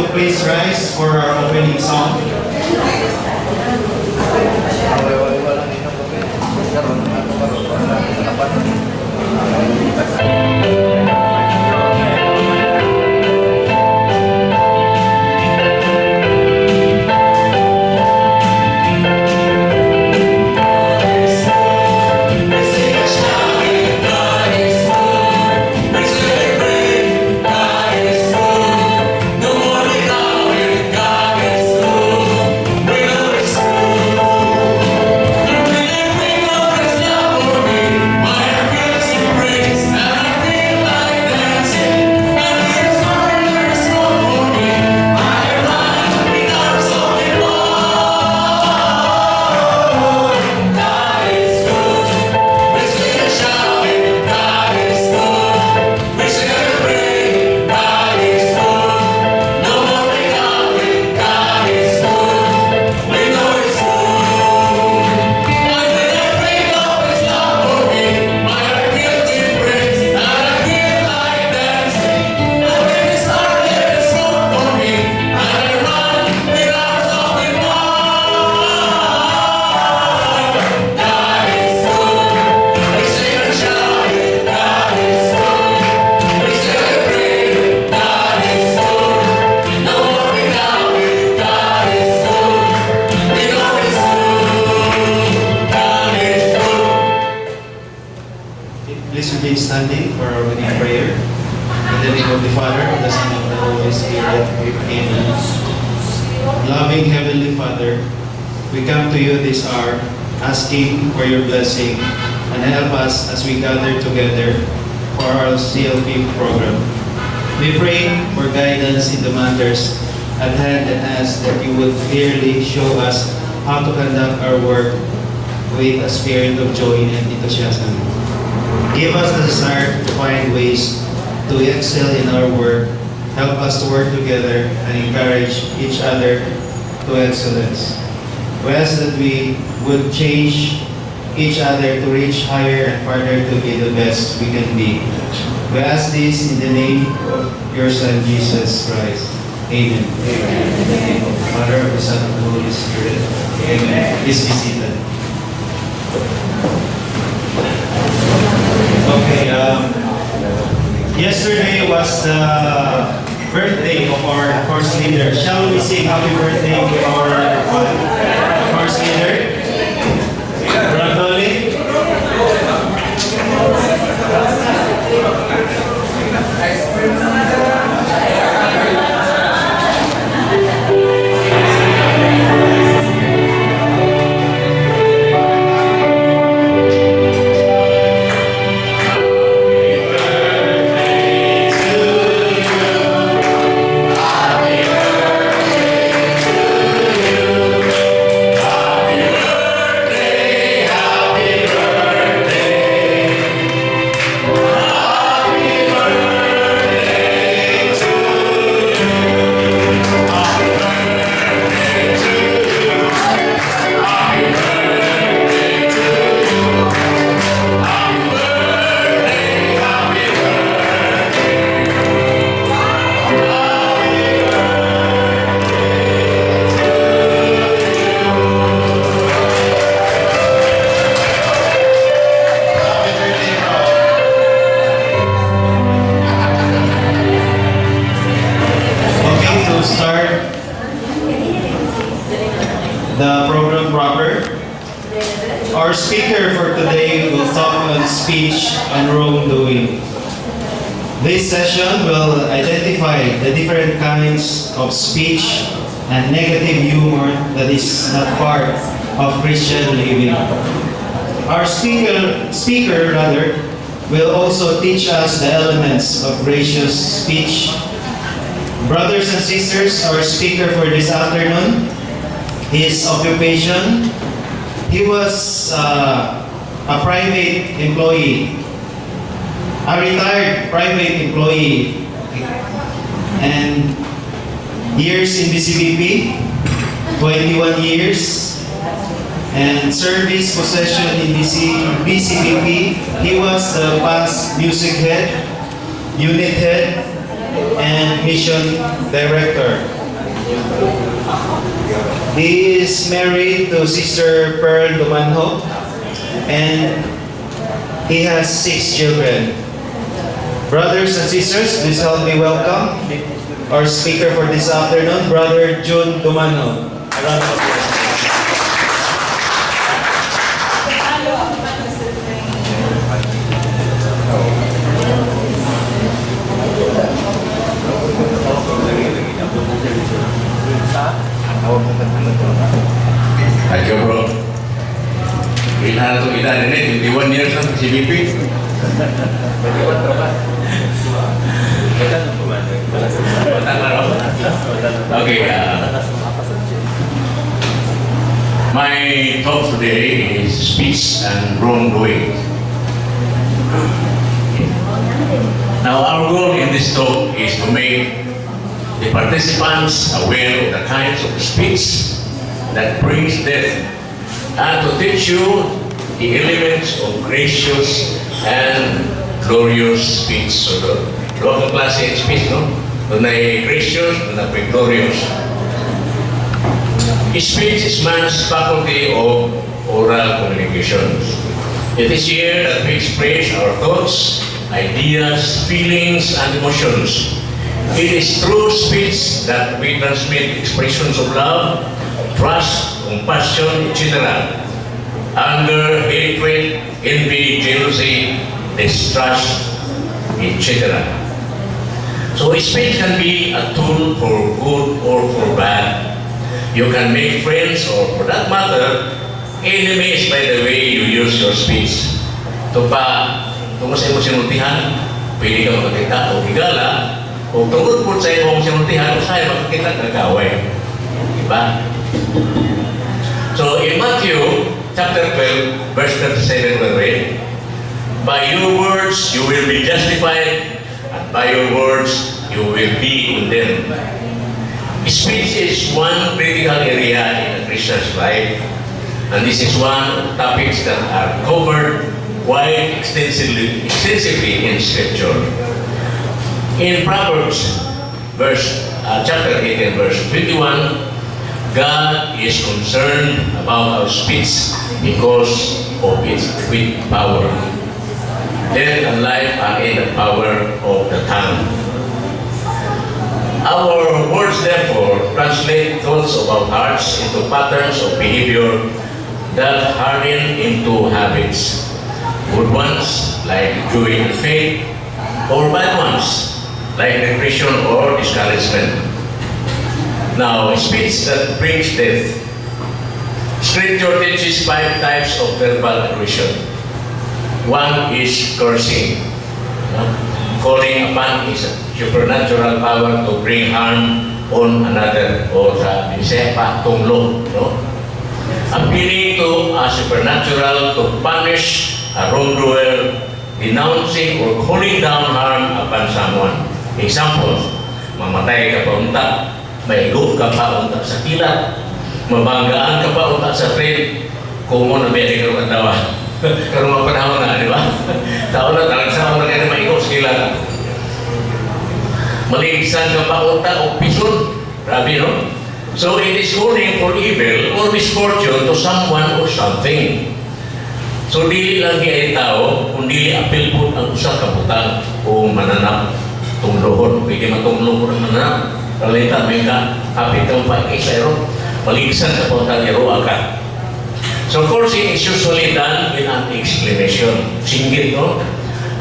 to please rise for our opening song. Please remain standing for our opening prayer. In the name of the Father, of the Son, and of the Holy Spirit. Amen. Loving Heavenly Father, we come to you this hour, asking for your blessing and help us as we gather together for our CLP program. We pray for guidance in the matters at hand and ask that you would clearly show us how to conduct our work with a spirit of joy and enthusiasm. Give us the desire to find ways to excel in our work. Help us to work together and encourage each other to excellence. We ask that we would change each other to reach higher and farther to be the best we can be. We ask this in the name of your Son, Jesus Christ. Amen. Amen. In the name of the Father, of the Son, and of the Holy Spirit. Amen. Please be seated. Okay, yesterday was the birthday of our course leader. Shall we sing happy birthday to our course leader? Wrongdoing? The program proper. Our speaker for today will talk on speech and wrongdoing. This session will identify the different kinds of speech and negative humor that is not part of Christian living. Our speaker will also teach us the elements of gracious speech. Brothers and sisters, our speaker for this afternoon, his occupation, he was a private employee, a retired private employee, and years in BCBP, 21 years, and service possession in BCBP. He was the past music head, unit head, and Mission Director. He is married to Sister Pearl Dumanho, and he has 6 children. Brothers and sisters, please help me welcome our speaker for this afternoon, Brother June Dumanho. A round of applause. Thank you, bro. Ilan itu kita ini 21 years ng CBP. Okay. My talk today is speech and wrongdoing. Now, our goal in this talk is to make the participants aware of the kinds of speech that brings death, and to teach you the elements of gracious and glorious speech. So, dalawang klase ng speech, no? Doon ay gracious, doon ay glorious. Speech is man's faculty of oral communication. It is here that we express our thoughts, ideas, feelings, and emotions. It is through speech that we transmit expressions of love, trust, compassion, etc. Anger, hatred, envy, jealousy, distrust, etc. So speech can be a tool for good or for bad. You can make friends or, for that matter, enemies by the way you use your speech. Ito pa, tungkol sa imong sinultihan, pwede ka makakita o higala, o tungkol po sa imong sinultihan, o sa'yo makakita nagkaway. Diba? So in Matthew chapter 12, verse 37, we read, by your words you will be justified, and by your words you will be condemned. Speech is one critical area in a Christian's life, and this is one of the topics that are covered quite extensively in Scripture. In Proverbs chapter 18, verse 21, God is concerned about our speech because of its great power. Death and life are in the power of the tongue. Our words, therefore, translate thoughts of our hearts into patterns of behavior that harden into habits. Good ones, like joy and faith, or bad ones, like depression or discouragement. Now, speech that brings death. Scripture teaches 5 types of verbal aggression. One is cursing. Calling upon is a supernatural power to bring harm on another, or sa Bisaya pa, tunglo, no? Appealing to a supernatural to punish a wrongdoer, denouncing or calling down harm upon someone. Example, mamatay ka pa unta, maigop ka pa unta sa kilat, mabanggaan ka pa unta sa train, kung mo na may ka tawa. Pero mga panahon na, di ba? Taon na talagang sa mga na maigop sa kilat. Maligisan ka pa unta o pison. Grabe, no? So it is calling for evil or misfortune to someone or something. So dili lang ay tao, kundi apil po ang usa ka butang o mananap tunglohon. Pwede matunglo ko ng mananap. Kalita may ka, kapit kang pa-ikisayro, maligisan ka po ang iro ka. So cursing is usually done in an exclamation. Singgit, no?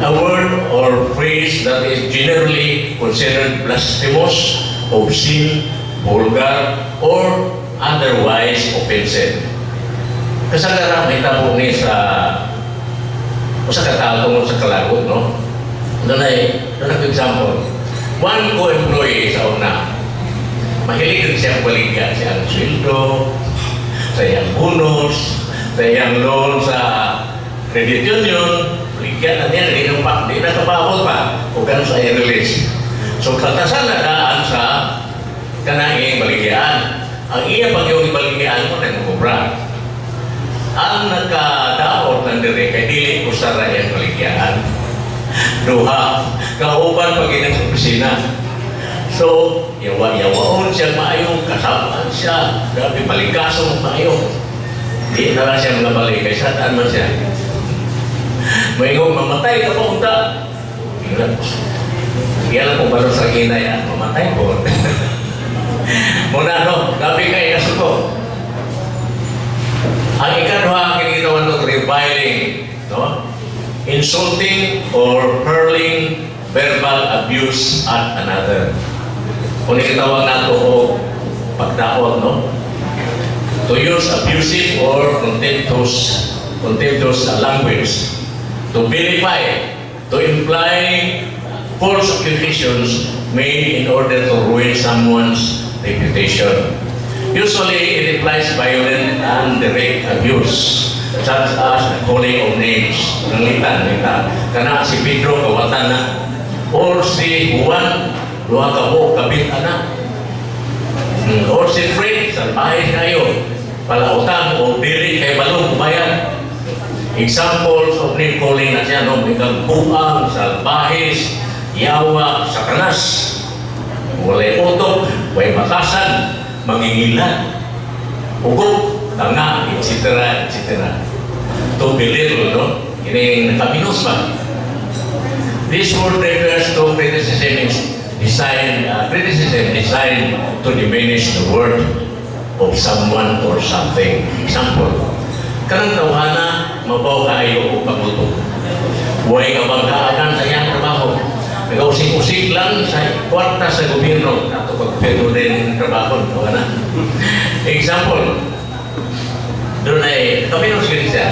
A word or phrase that is generally considered blasphemous, obscene, vulgar, or otherwise offensive. Kasagaran may tabo ni sa katao tungkol sa kalagot, no? Doon ay example. One co-employee sa una, mahilig din siyang baligyan siya ang sweldo, sa iyang bonus, sa iyang loan sa credit union, baligyan na niya, hindi na kapahot pa, o ganun sa iyang release. So katasan na daan sa kanaing baligyan. Ang iya pag yung baligyan mo na kumubra. Ang nagkadaot ng dire, kay dili ko sa rayang baligyan. Duha, kauban pag inang opisina. So, yawa-yawaon siya maayo, kasamaan siya, grabe paligkaso maayo. Di na lang siya mga balik, kay satan man siya. Mayroong mamatay ka pa unta. Yan po ba sa kinay, mamatay po. Muna no, gabi kayo kaso ko. Ang ikanwa, kinitawan ng reviling, no? Insulting or hurling verbal abuse at another. Kung ikitawag nato o pagdaot, no? To use abusive or contemptuous language, to vilify, to imply false accusations made in order to ruin someone's reputation. Usually, it implies violent and direct abuse, such as the calling of names. Nangitan, kana si Pedro kawatan na, or si Juan, luha ka po, kabit na. Or si Fred, salbahe kayo, palautan o dili kay balong bayan. Examples of name calling na siya, no? May kagbuang, salbahis, yawa, sakanas, walay utok, walay batasan, mangingilan, ugot, tanga, etc. etc. To belittle, no? Ini nakaminus ba? This word refers to criticism designed to diminish the worth of someone or something. Example, kanang tawhana, mabaw kayo o paguto. Huwag kabanggaan sa iyang trabaho. Nag-usik-usik lang sa kwarta sa gobyerno. Nato pagpito din trabaho. Tawhana. Example, doon ay, kami nung siya siya.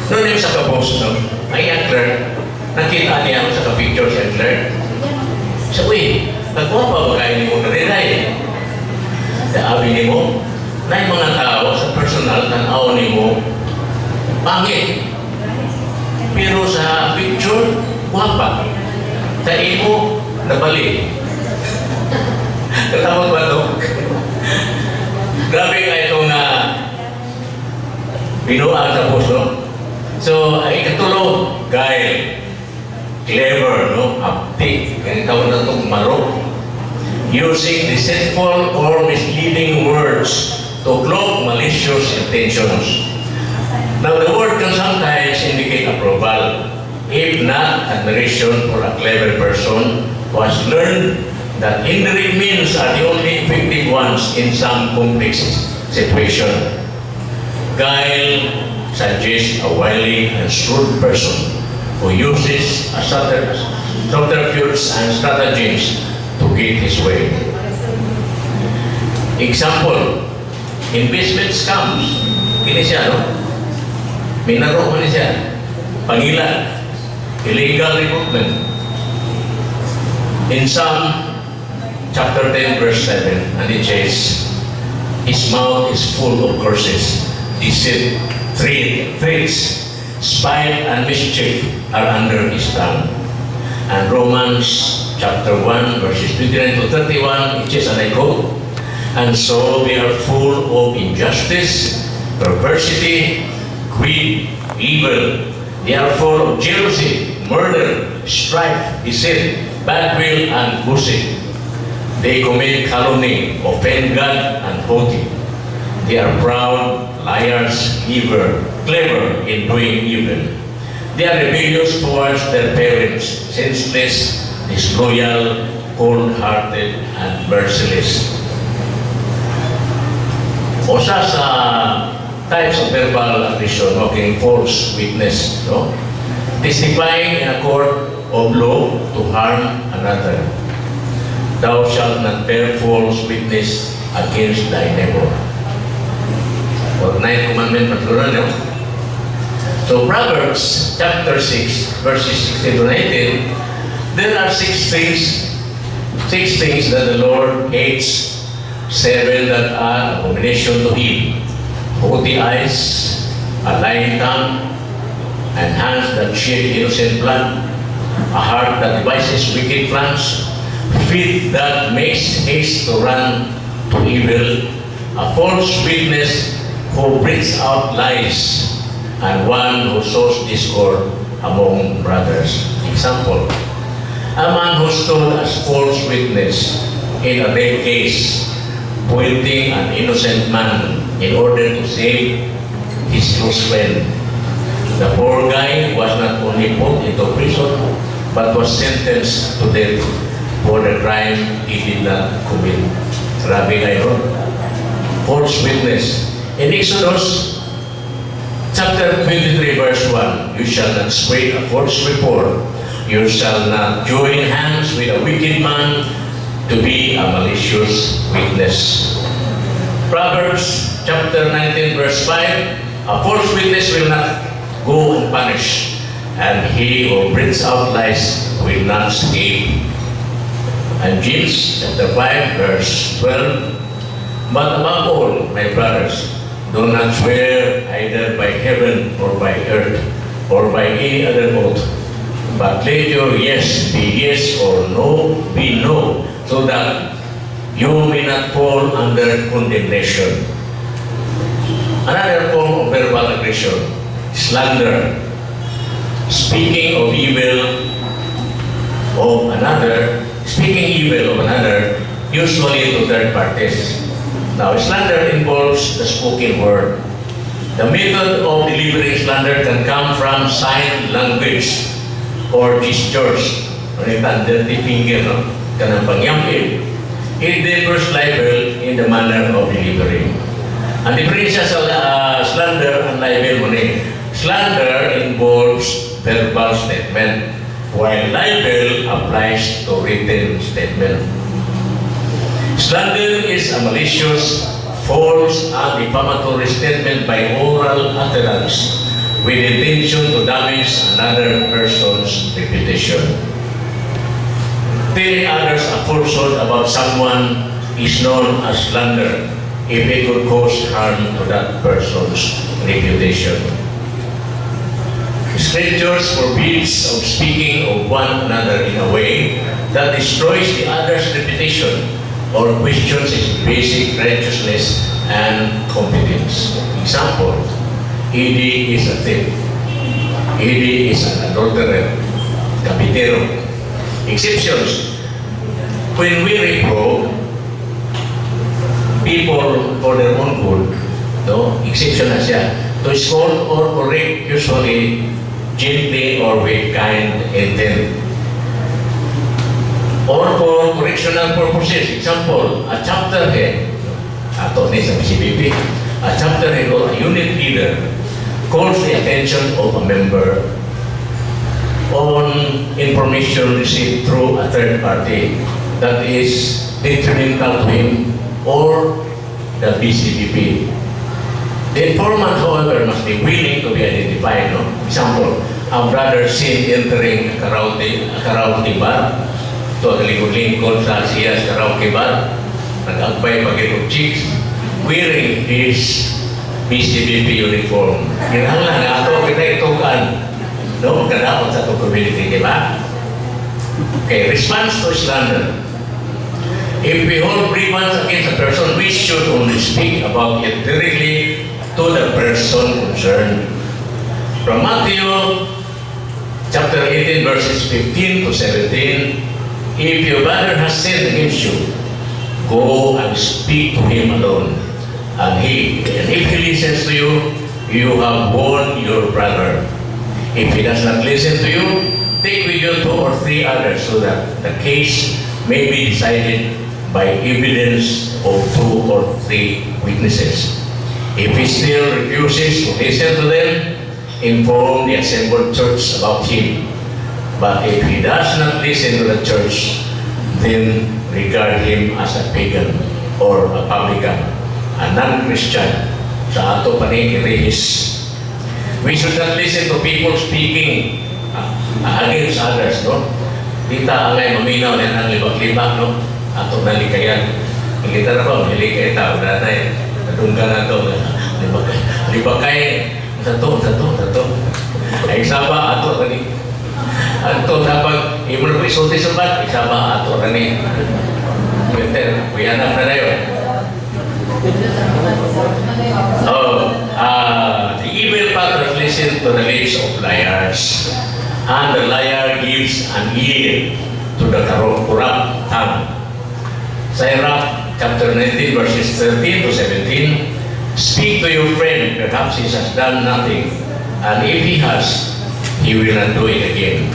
Doon ay sa kapost, no? Ay ang clerk, nakita niya sa ka-picture siya clerk. Siya, uy, nagwapa ba kayo ni mo na-relay? Sabi ni mo, na yung mga tao sa personal, tanaw ni mo, pangit. Pero sa picture, wapa. Sa imo, nabalik. Katawag ba ito? Grabe ka itong binuang sa puso. So, ay ikatulo, guile. Clever, no? Aptik. Ganitawag na itong marok. Using deceitful or misleading words to cloak malicious intentions. Now, the word can sometimes indicate approval, if not admiration for a clever person who has learned that indirect means are the only effective ones in some complex situation. Guile suggests a wily and shrewd person who uses subterfuges and stratagems to get his way. Example, investment scams. Ini siya, no? Minaro mo ni siya. Pangilan. Illegal recruitment. In Psalm chapter 10 verse 7, and it says, his mouth is full of curses, deceit, threats, spite, and mischief are under his tongue. And Romans chapter 1 verses 29 to 31, it says, and I quote, and so they are full of injustice, perversity, greed, evil. They are full of jealousy, murder, strife, deceit, bad will, and gossip. They commit calumny, offend God, and haughty. They are proud, liars, clever in doing evil. They are rebellious towards their parents, senseless, disloyal, cold-hearted, and merciless. Usa sa types of verbal aggression, okay, false witness, no? Testifying in a court of law to harm another. Thou shalt not bear false witness against thy neighbor. Or 9th commandment, matulungan nyo. So Proverbs chapter 6, verses 16 to 19, there are six things that the Lord hates, 7 that are abomination to him. Haughty eyes, a lying tongue, and hands that shed innocent blood, a heart that devises wicked plans, feet that makes haste to run to evil, a false witness who breathes out lies, and one who sows discord among brothers. Example, a man who stood as false witness in a rape case, pointing an innocent man in order to save his close friend. The poor guy was not only put into prison, but was sentenced to death for the crime he did not commit. Grabe kayo. False witness. In Exodus chapter 23 verse 1, you shall not spread a false report. You shall not join hands with a wicked man to be a malicious witness. Proverbs chapter 19 verse 5, a false witness will not go unpunished, and he who brings out lies will not escape. And James chapter 5 verse 12, but above all, my brothers, do not swear either by heaven or by earth or by any other oath, but let your yes be yes or no be no, so that you may not fall under condemnation. Another form of verbal aggression, slander, speaking evil of another, usually to third parties. Now, slander involves the spoken word. The method of delivering slander can come from sign language or gestures. Dirty finger, no? Kanang pangyamkin. It differs libel in the manner of delivery. Ang diferensya sa slander and libel mo ni, slander involves verbal statement, while libel applies to written statement. Slander is a malicious, false, and defamatory statement by oral utterance with intention to damage another person's reputation. Telling others a falsehood about someone is known as slander if it could cause harm to that person's reputation. Scriptures forbids of speaking of one another in a way that destroys the other's reputation or questions his basic righteousness and competence. Example, Eddie is a thief. Eddie is an adulterer, kapitero. Exceptions, when we reprove people for their own good, no? Exception na siya. To scold or correct, usually gently or with kind intent. Or for correctional purposes. Example, a chapter head, ato ni sa BCLP, a chapter head or a unit leader calls the attention of a member on information received through a third party that is detrimental to him or the BCLP. The informant, however, must be willing to be identified. No? Example, a brother seen entering a karaoke bar, to kalikod-lingkod sa siya sa karaoke bar, nag-agbay pag-itog chicks, wearing his BCLP uniform. Kinahanglan na ato kita-itugan, no? Magkadaon sa itong community, di ba? Okay, response to slander. If we hold grievance against a person, we should only speak about it directly to the person concerned. From Matthew chapter 18 verses 15 to 17, if your brother has sinned against you, go and speak to him alone. And if he listens to you, you have won your brother. If he does not listen to you, take with you 2 or 3 others so that the case may be decided by evidence of 2 or 3 witnesses. If he still refuses to listen to them, inform the assembled church about him. But if he does not listen to the church, then regard him as a pagan or a publican, a non-Christian. Sa ato paningirihis. We should not listen to people speaking against others, no? Kita angay maminaw na ang libak-libak, no? Ato nalikayan. Kita na ba, mahilikay tao na tayo. Natungga na ito. Libakay. Satu. Ay saba ato tadi. Ato dapat ibu isulti sempat saba ato tadi. Betul, kuyana na tayo. The evil pattern listen to the lips of liars, and the liar gives an ear to the corrupt tongue. Sirach chapter 19 verses 13 to 17, speak to your friend, perhaps he has done nothing, and if he has, he will not do it again.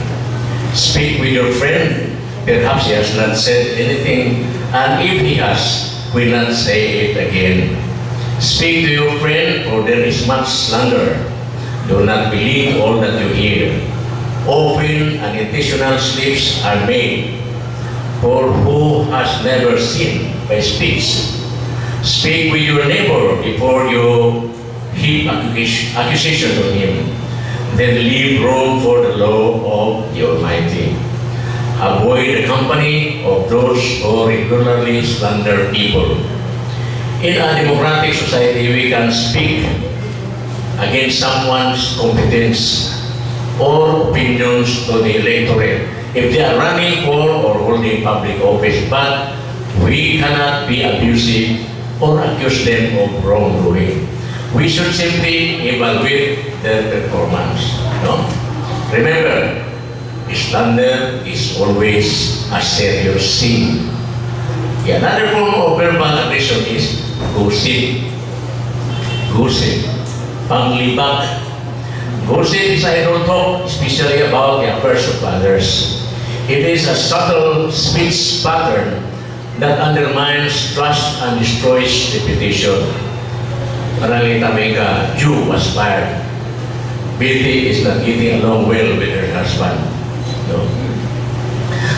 Speak with your friend, perhaps he has not said anything, and if he has, will not say it again. Speak to your friend, for there is much slander. Do not believe all that you hear. Often unintentional slips are made, for who has never sinned by speech? Speak with your neighbor before you heap accusations on him. Then leave room for the law of the Almighty. Avoid the company of those who regularly slander people. In a democratic society, we can speak against someone's competence or opinions to the electorate if they are running for or holding public office, but we cannot be abusive or accuse them of wrongdoing. We should simply evaluate their performance. No? Remember, slander is always a serious sin. Another form of verbal aggression is gossip. Gossip. Panglibak. Gossip is idle talk, especially about the affairs of others. It is a subtle speech pattern that undermines trust and destroys reputation. Parang may Jew was fired. Betty is not getting along well with her husband. No?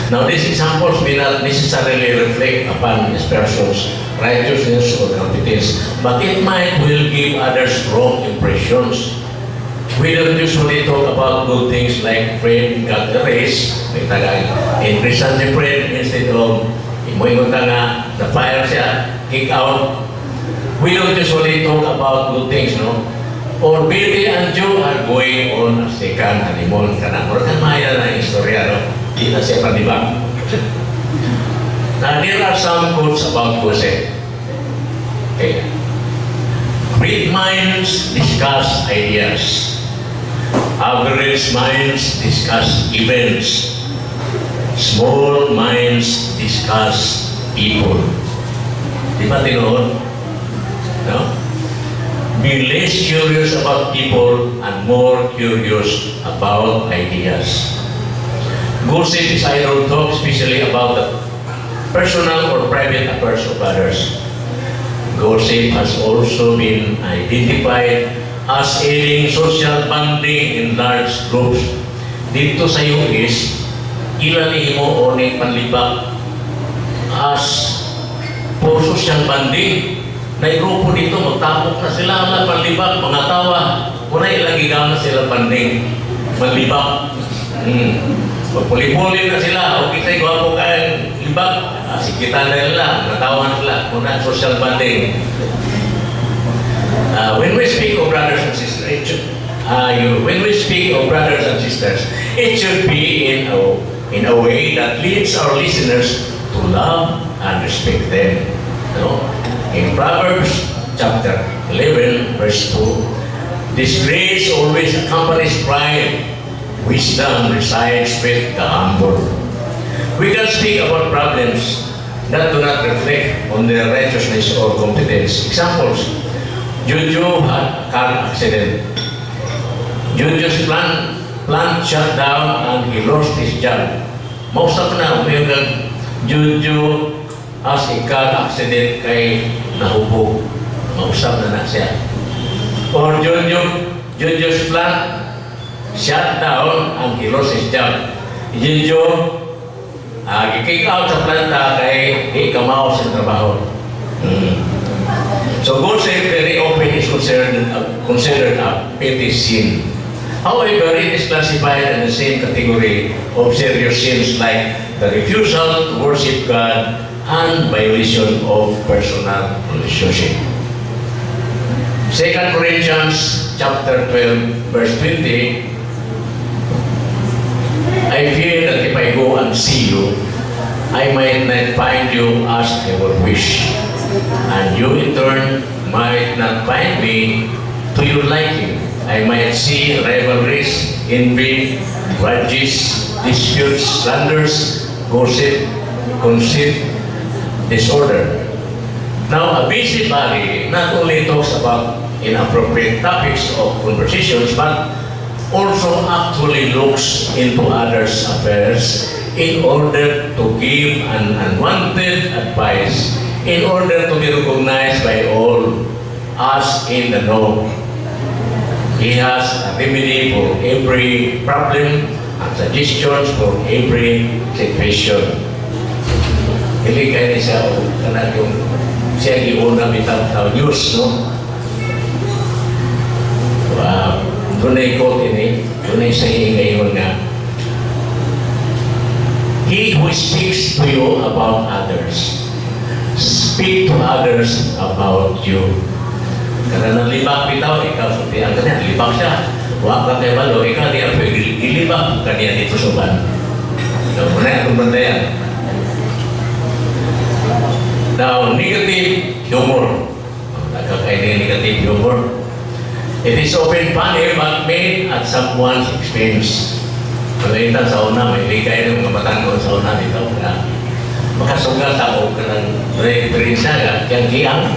Now, these examples may not necessarily reflect upon this person's righteousness or competence, but it might will give others wrong impressions. We don't usually talk about good things like Fred got the race, increase the Fred instead of imoingon ka nga, na-fire siya, kick out. We don't usually talk about good things, no? Or Billy and Joe are going on a second honeymoon ka na. Mura kan maya na istorya, no? Di na siya panibag. Now, there are some quotes about gossip. Okay. Great minds discuss ideas. Average minds discuss events. Small minds discuss people. Di ba tinoon? No? Be less curious about people and more curious about ideas. Gossip is idle talk, especially about the personal or private affairs of others. Gossip has also been identified as aiding social bonding in large groups. Dito sa US, ilan mo o ning panlibak as for social bonding. May grupo dito, magtapok na sila ang panlibak, mga tawa. Kuna ilang gigam na sila banding, manlibak. Pagpuli-puli na sila, o kita'y gwapo kayang libak, sikitan na nila, natawa na sila, kuna social bonding. When we speak of brothers and sisters, when we speak of brothers and sisters, it should be in a way that leads our listeners to love and respect them. No? In Proverbs chapter 11, verse 2, disgrace always accompanies pride. Wisdom resides with the humble. We can speak about problems that do not reflect on their righteousness or competence. Examples, Juju had a car accident. Juju's plant shut down and he lost his job. Most of na umayag Juju as a car accident kay nahubog. Mausap na siya. Or Juju's plant shut down and he lost his job. Juju kick out sa planta kay ikamaw sa trabaho. So gossip very often is considered a petty sin. However, it is classified in the same category of serious sins like the refusal to worship God and violation of personal relationship. 2 Corinthians chapter 12, verse 20, I fear that if I go and see you, I might not find you as I would wish, and you in turn might not find me to your liking. I might see rivalries, envy, grudges, disputes, slanders, gossip, conceit, disorder. Now, a busybody not only talks about inappropriate topics of conversations, but also actually looks into others' affairs in order to give an unwanted advice, in order to be recognized by all us in the know. He has a remedy for every problem and suggestions for every situation. Hindi kayo siya kanang yung siya giuna bitaw news, no? Tunay ko ini, tunay sa ngayon nga. He who speaks to you about others, speak to others about you. Karena libak bitaw, ikaw sabi ang kanya, libak siya. Huwag ka kayo malo, ikaw niya pwede ilibak kanya dito suban. So, muna itong bandayan. Now, negative humor. Nakakain negative humor. It is often funny but made at someone's expense. Pagkita sa una, may ligay ng mga batang sa una dito. Makasugat ako ka ng referensya ka, kiyang-kiyang.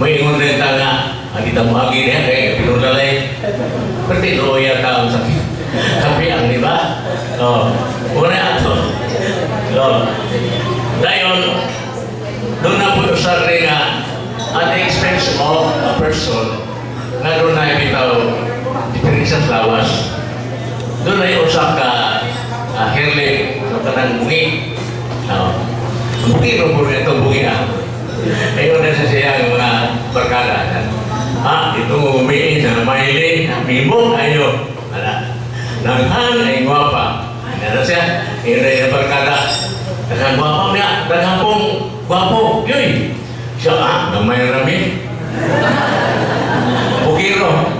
May ingon rin ta nga, ang kita mo agi niya, kaya pinulalay. Pati loya taong sa kapiyang, di ba? Una ato. Dayon, doon na po sa rin nga, at the expense of a person, na doon na ibitaw diferensya sa lawas. Doon na yung usap ka herling sa kanang bungi. Bungi rin po rin itong bungi na. Ayun na sa siya yung mga barkada. Itong umiin na mahiling, mimong ayo. Nanghan ay guwapa. Ano siya? Ayun na yung barkada. Nanghan guwapa niya. Nanghan pong guwapo. Yun. Siya, namay rami. Bukiro.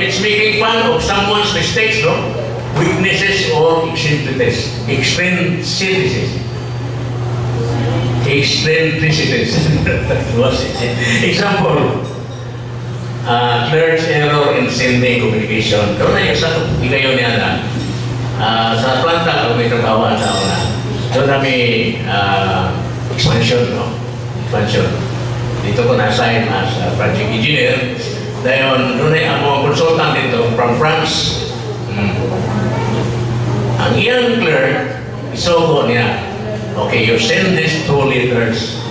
It's making fun of someone's mistakes, no? Weaknesses or eccentricities. Example, clerk's error in sending communication. Kung na yung sa ikayo niya na, sa Atlanta, kung may trabahoan sa una, doon kami expansion, no? Expansion. Dito ko na-assign as project engineer. Dahil doon ay ako consultant dito from France. Ang iyang clerk, isugo niya, okay, you send these 2 letters,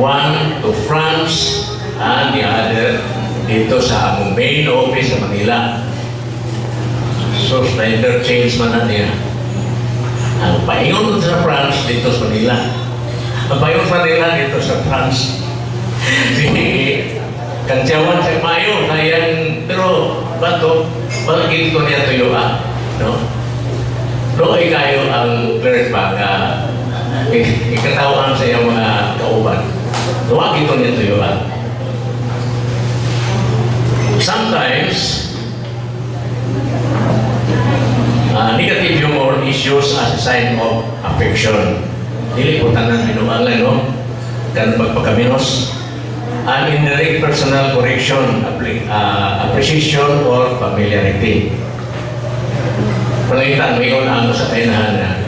one to France and the other dito sa among main office sa Manila. So, interchange man na niya. Ang paingon sa France dito sa Manila. Ang paingon sa Manila dito sa France. Kansyawan sa mayo, kayang, pero bato, palagin ko niya tuyuan. No? Doon kayo ang clerk baka ikatawan sa iyong mga kauban. Tuwagin ko niya tuyuan. Sometimes, negative humor is used as a sign of affection. Dili po tanan binuangan, no? Kan magpakaminos. An indirect personal correction, appreciation, or familiarity. Pangitan, mayroon ang sa kainahan na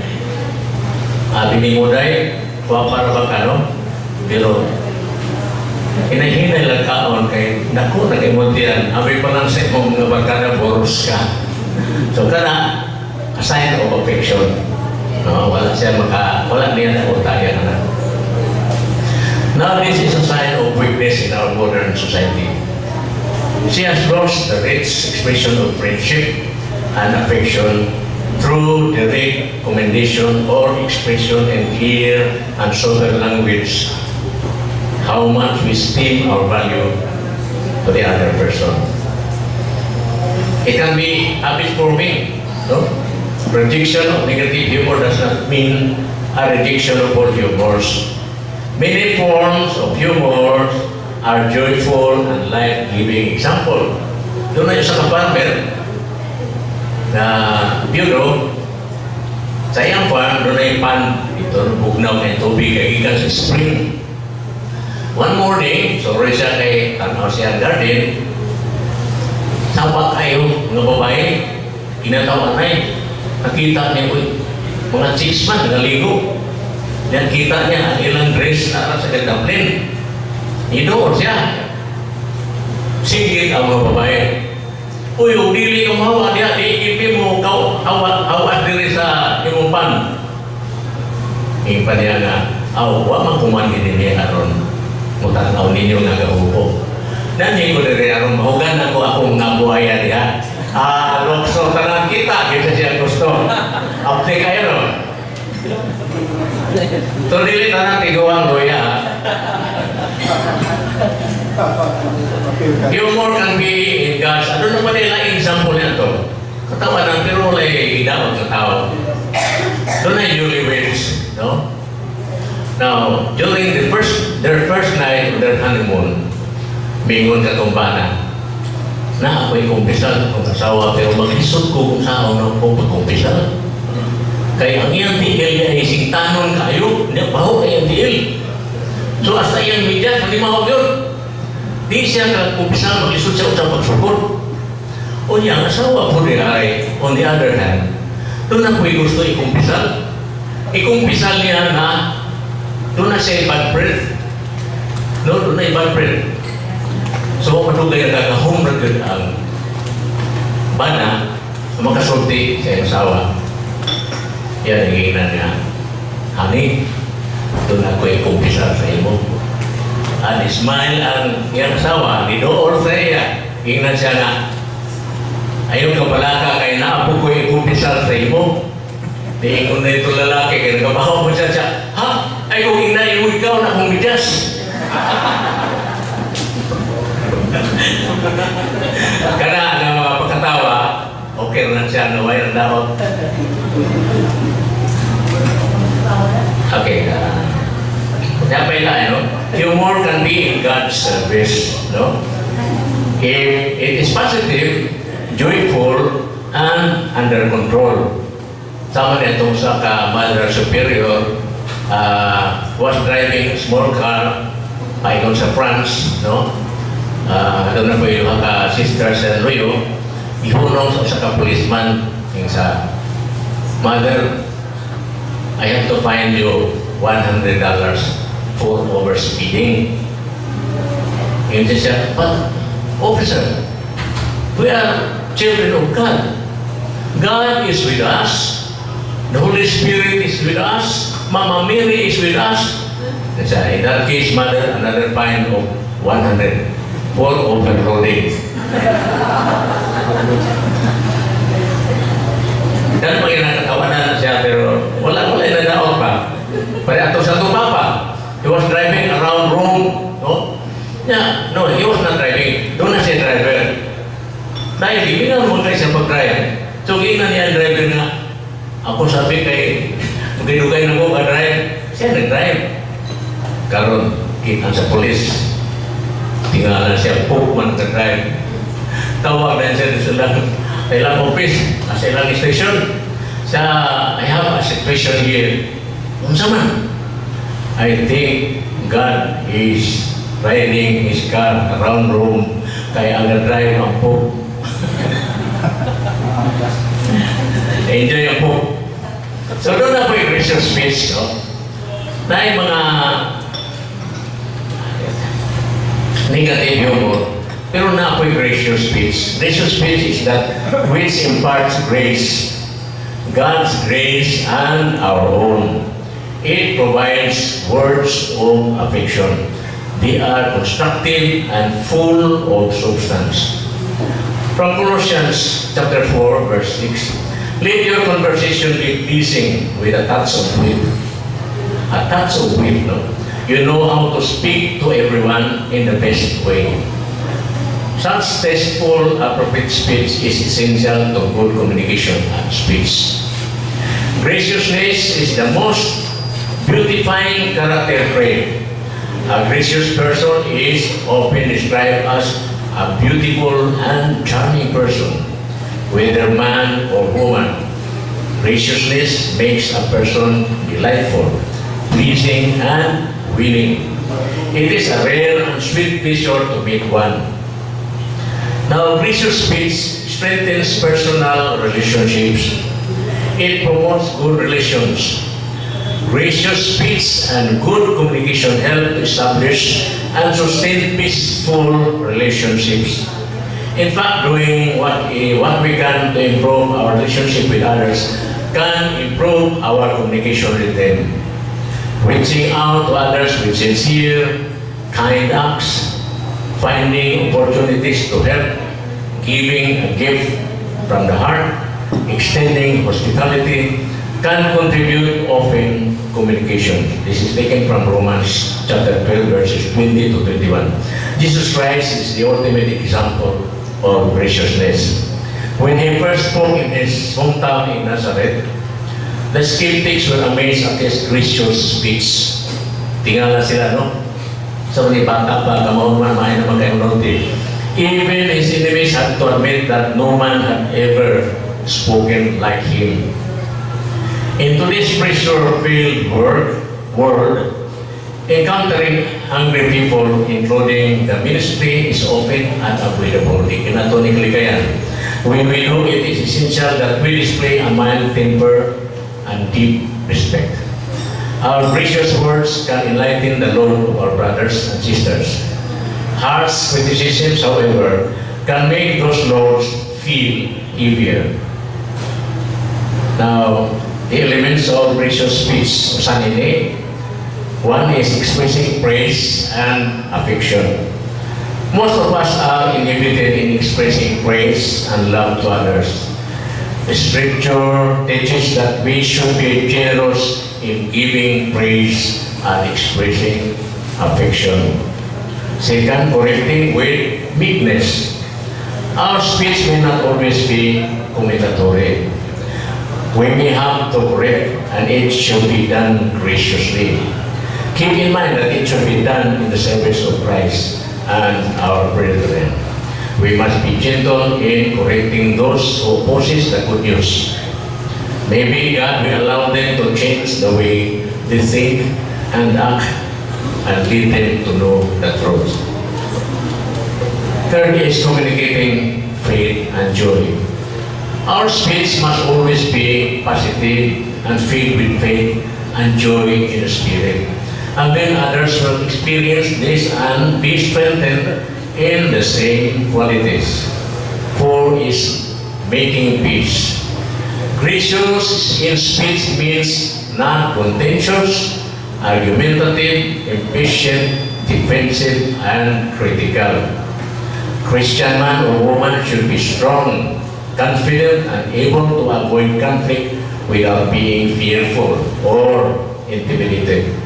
binimuday, para ba ka, no? Pero, hinahinay lang kaon kay, naku, nag-imuntian, abay pa lang sa mong mga barkada, boros ka. So, kana, a sign of affection. No, wala siya wala niya na utayan na. Now, this is a sign of weakness in our modern society. She has lost the rich expression of friendship and affection through direct commendation or expression in clear and sober language how much we esteem our value to the other person. It can be habit forming, no? Rejection of negative humor does not mean a rejection of all humors. Many forms of humor are joyful and life-giving. Example, doon na yung sa farmer na bureau, sa iyang farm, doon na yung pan, ito, bugnaw na yung tubig, kagigan sa spring. One morning, sorry siya kay tanaw siya garden, sawa kayo, mga babae, kinatawaan ay, nakita niya, uy, mga chisman, naligo. Yan kita niya ang ilang dress na sa kadaplin. Idoor siya. Singgit ang mga babae. Uy, kung dili ka mahawa niya, diikipin mo, hawa diri sa imupan. Ipa niya nga, wa man kumani din niya aron. Mutanaw ninyo nagahupo. Nani ko diri aron mahugan ako akong nabuhaya niya. Lokso tanang kita, kita siya gusto. Apte kayo no? Terdili tanang tiguang loya. Humor can be in God's. Ano naman nila example nito? Katawa ng pero lay idawag sa tao. Doon ay newlyweds, no? Now, during their first night of their honeymoon, mingon ka tumbana. Na ako'y kumpisal kung asawa, pero maglisod ko kung saan ako pagkumpisal. Kaya ang iyang tiil ay singtanon kayo, hindi baho kay ang tiil. So hasta iyang media, hindi mahog yun. Di siya kumpisal, maglisod siya sa pagsupot. O niya, ang asawa po ay, on the other hand, doon na po'y gusto ikumpisal. Ikumpisal niya na doon na siya bad breath. No, doon na bad breath. So, patugay ang kakahumragod ang bana na makasulti sa iyong asawa. Yan ang hingin niya. Honey, doon ako ikumpisal sa imo. At smile ang iyong asawa, nidoor sa iya. Hingin siya na, ayaw ka pala ka kaya naapo ko ikumpisal sa imo. Diingon na ito lalaki, kaya nagabaho mo siya siya, ha? Ay kung inayin mo ikaw na kung bidyas. Kana ang mga pagkatawa, okay na siya na wire daw. Okay, kaya pa ila, no? Humor can be in God's service, no? If it is positive, joyful, and under control. Sama na itong sa Mother Superior was driving a small car paikot sa France, no? Doon na po yung mga sisters and Luyo, ihunong sa policeman yung sa Mother, I have to find you $100 for overspeeding. Yun siya, but officer, we are children of God. God is with us. The Holy Spirit is with us. Mama Mary is with us. In that case, Mother, another fine of 100 for overloading. Dan pag nakatawanan na siya, pero wala na daot pa. Pwede ato sa tupapa. He was driving around Rome. No? Yeah, no, he was not driving. Doon na siya driver. Dahil ibigyan mo kayo siya pag-drive. So, ginan niya ang driver nga. Ako sabi kay magdugay na ko ka-drive. Siya nag-drive. Karon, kita sa polis. Tingala siya, poke man ka-drive. Tawag na siya sa ilang office, sa ilang station. I have a situation here. Unsa man? I think God is riding his car around Rome. Kaya ang drive ang poke. Enjoy ang poke. So doon na po yung gracious speech, no? Dahil mga negative humor, pero na po yung gracious speech. Gracious speech is that which imparts grace, God's grace and our own. It provides words of affection. They are constructive and full of substance. From Colossians chapter 4, verse 6, let your conversation be pleasing with a touch of wit. A touch of wit, no? You know how to speak to everyone in the best way. Such tasteful, appropriate speech is essential to good communication and speech. Graciousness is the most beautifying character trait. A gracious person is often described as a beautiful and charming person, whether man or woman. Graciousness makes a person delightful, pleasing, and winning. It is a rare and sweet pleasure to meet one. Now, gracious speech strengthens personal relationships. It promotes good relations. Gracious speech and good communication help to establish and sustain peaceful relationships. In fact, doing what we can to improve our relationship with others can improve our communication with them. Reaching out to others with sincere, kind acts, finding opportunities to help, giving a gift from the heart, extending hospitality, can contribute often communication. This is taken from Romans chapter 12, verses 20 to 21. Jesus Christ is the ultimate example of graciousness. When he first spoke in his hometown in Nazareth, the skeptics were amazed at his gracious speech. Tingala sila, no? Sa mga bata pa, kamahon man, mahin naman kayong nauti. Even his enemies had to admit that no man had ever spoken like him. In today's pressure-filled world, encountering hungry people, including the ministry, is often unavoidable. Ikinatonically kaya. When we do it is essential that we display a mild temper and deep respect. Our precious words can enlighten the load of our brothers and sisters. Harsh criticisms, however, can make those loads feel heavier. Now, the elements of gracious speech of Sanine. One is expressing praise and affection. Most of us are inhibited in expressing praise and love to others. The scripture teaches that we should be generous in giving praise and expressing affection. Second, correcting with meekness. Our speech may not always be commendatory. We may have to correct, and it should be done graciously. Keep in mind that it should be done in the service of Christ and our brethren. We must be gentle in correcting those who opposes the good news. Maybe God will allow them to change the way they think and act and lead them to know the truth. Third is communicating faith and joy. Our speech must always be positive and filled with faith and joy in the Spirit. And then others will experience this and be strengthened in the same qualities. Four is making peace. Gracious in speech means non-contentious, argumentative, impatient, defensive, and critical. Christian man or woman should be strong, confident, and able to avoid conflict without being fearful or intimidated.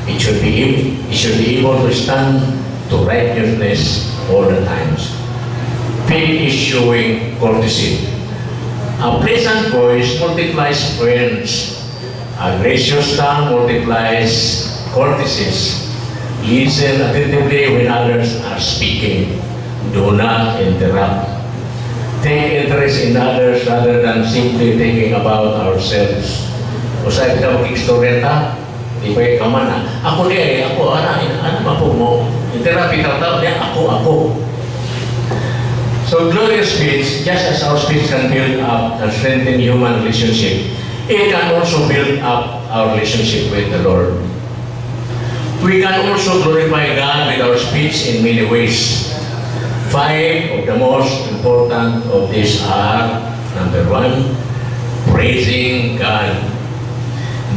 It should be able to stand to righteousness all the times. Fifth is showing courtesy. A pleasant voice multiplies friends. A gracious tongue multiplies courtesies. Listen attentively when others are speaking. Do not interrupt. Take interest in others rather than simply thinking about ourselves. Usay ka mag-istorya, di ba ikaw man ako di ako, ano mapo mo? Interrupt itaw-taw niya, ako. So glorious speech, just as our speech can build up and strengthen human relationship, it can also build up our relationship with the Lord. We can also glorify God with our speech in many ways. 5 of the most important of these are, number 1, praising God.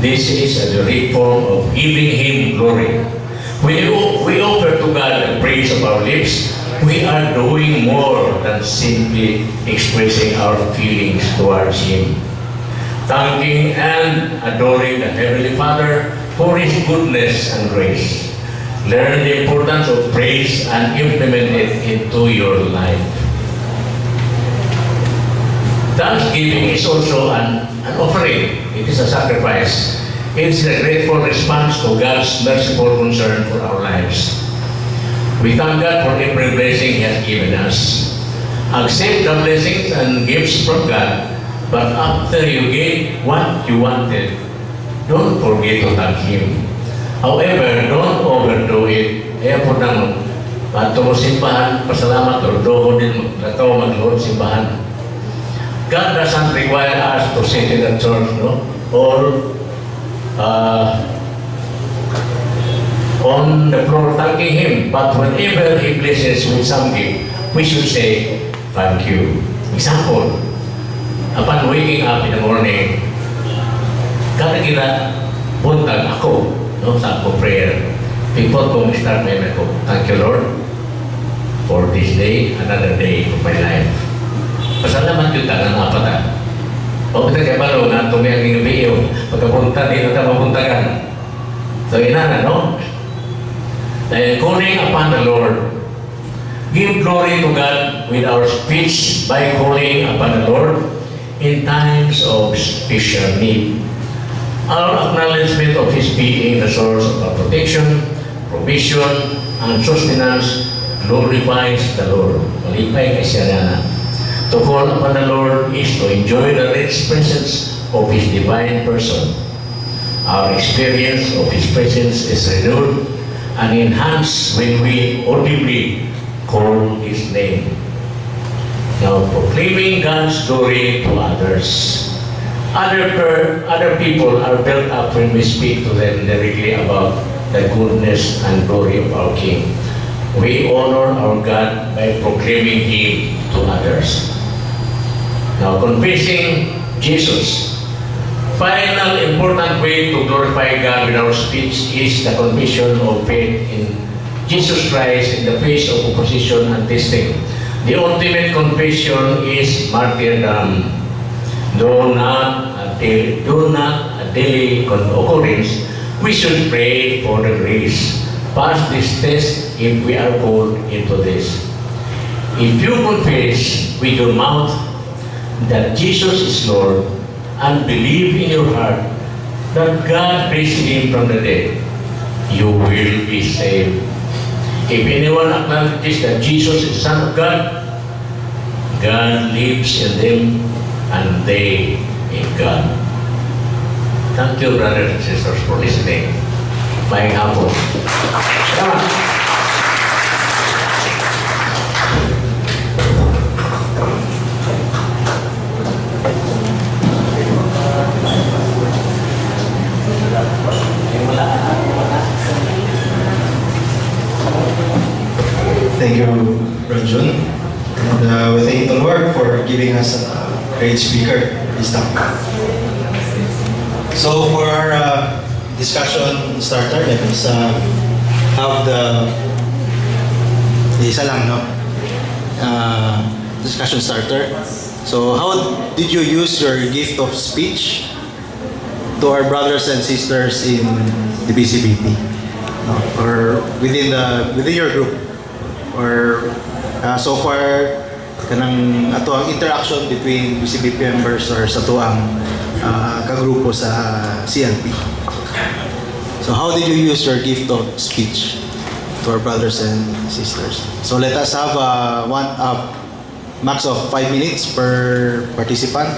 This is a direct form of giving Him glory. When we offer to God the praise of our lips, we are doing more than simply expressing our feelings towards Him. Thanking and adoring the Heavenly Father for His goodness and grace. Learn the importance of praise and implement it into your life. Thanksgiving is also an offering. It is a sacrifice. It is a grateful response to God's merciful concern for our lives. We thank God for every blessing He has given us. Accept the blessings and gifts from God, but after you get what you wanted, don't forget to thank Him. However, don't overdo it. Kaya po nang pato mo simbahan, pasalamat o doon din magkataw mag-Lord simbahan. God doesn't require us to sit in the church, no? Or on the floor thanking Him. But whenever He blesses with something, we should say, thank you. Example, upon waking up in the morning, kada kita buntag ako, no, sa ako prayer. Before ko start my ko, thank you Lord for this day, another day of my life. Pasalamat yun tagang apata. O kita kaya balo na tumiyang ng gabi yun, pagkapunta din na mapuntagan. So inana, no? Calling upon the Lord. Give glory to God with our speech by calling upon the Lord in times of special need. Our acknowledgement of His being the source of our protection, provision, and sustenance glorifies the Lord. Malipay kay siya. To call upon the Lord is to enjoy the rich presence of His divine person. Our experience of His presence is renewed and enhanced when we audibly call His name. Now, proclaiming God's glory to others. Other people are built up when we speak to them directly about the goodness and glory of our King. We honor our God by proclaiming Him to others. Now, confessing Jesus. Final important way to glorify God with our speech is the confession of faith in Jesus Christ in the face of opposition and testing. The ultimate confession is martyrdom. Though not a daily occurrence, we should pray for the grace. Pass this test if we are called into this. If you confess with your mouth that Jesus is Lord and believe in your heart that God raised Him from the dead, you will be saved. If anyone acknowledges that Jesus is the Son of God, God lives in them and they in God. Thank you, brothers and sisters, for listening. Maayong hapon. Salamat. Thank you, Ranjun. And we thank the Lord for giving us a great speaker this time. So for our discussion starter, let us have the isa lang, no? Discussion starter. So how did you use your gift of speech to our brothers and sisters in the BCBP? No? Or within your group? Or so far kanang ato ang interaction between BCBP members or sa tuang kagrupo sa CLP. So how did you use your gift of speech to our brothers and sisters? So let us have max of 5 minutes per participant,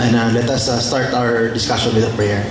and let us start our discussion with a prayer.